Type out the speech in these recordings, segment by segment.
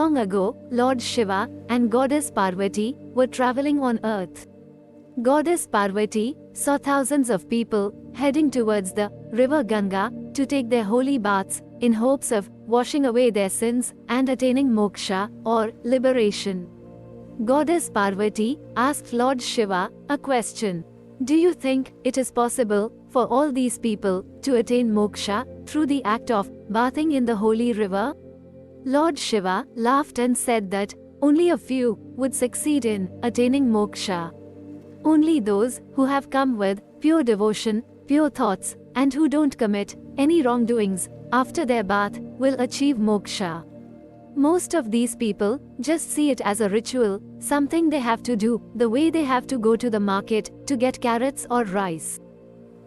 Long ago, Lord Shiva and Goddess Parvati were traveling on earth. Goddess Parvati saw thousands of people heading towards the River Ganga to take their holy baths in hopes of washing away their sins and attaining moksha or liberation. Goddess Parvati asked Lord Shiva a question. Do you think it is possible for all these people to attain moksha through the act of bathing in the holy river? Lord Shiva laughed and said that only a few would succeed in attaining moksha. Only those who have come with pure devotion, pure thoughts, and who don't commit any wrongdoings after their bath will achieve moksha. Most of these people just see it as a ritual, something they have to do, the way they have to go to the market to get carrots or rice.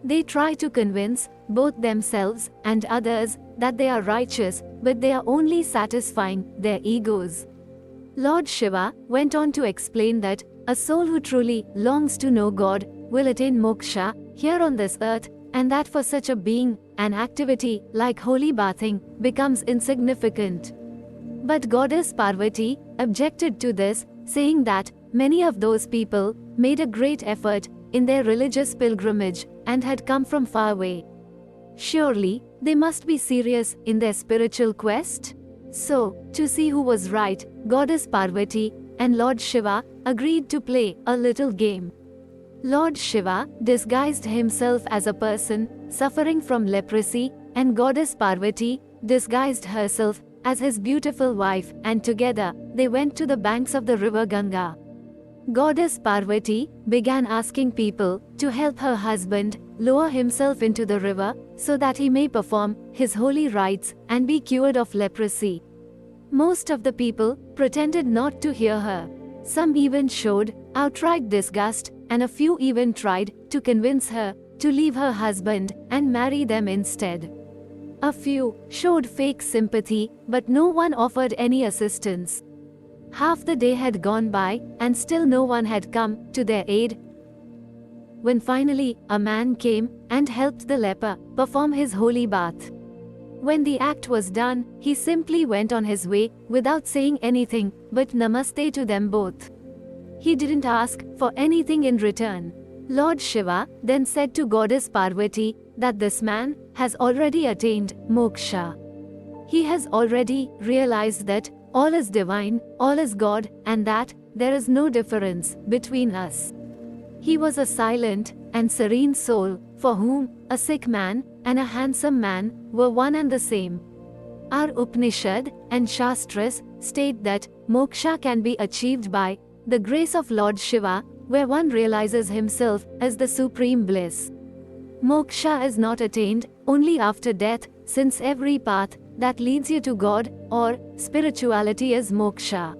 They try to convince both themselves and others that they are righteous, but they are only satisfying their egos. Lord Shiva went on to explain that a soul who truly longs to know God will attain moksha here on this earth, and that for such a being, an activity like holy bathing becomes insignificant. But Goddess Parvati objected to this, saying that many of those people made a great effort in their religious pilgrimage and had come from far away. Surely, they must be serious in their spiritual quest? So, to see who was right, Goddess Parvati and Lord Shiva agreed to play a little game. Lord Shiva disguised himself as a person suffering from leprosy, and Goddess Parvati disguised herself as his beautiful wife, and together they went to the banks of the river Ganga. Goddess Parvati began asking people to help her husband lower himself into the river so that he may perform his holy rites and be cured of leprosy. Most of the people pretended not to hear her. Some even showed outright disgust, and a few even tried to convince her to leave her husband and marry them instead. A few showed fake sympathy, but no one offered any assistance. Half the day had gone by, and still no one had come to their aid. When finally a man came and helped the leper perform his holy bath. When the act was done, he simply went on his way without saying anything but namaste to them both. He didn't ask for anything in return. Lord Shiva then said to Goddess Parvati that this man has already attained moksha. He has already realized that all is divine, all is God, and that there is no difference between us. He was a silent and serene soul for whom a sick man and a handsome man were one and the same. Our Upanishad and Shastras state that moksha can be achieved by the grace of Lord Shiva, where one realizes himself as the supreme bliss. Moksha is not attained only after death, since every path that leads you to God or spirituality is moksha.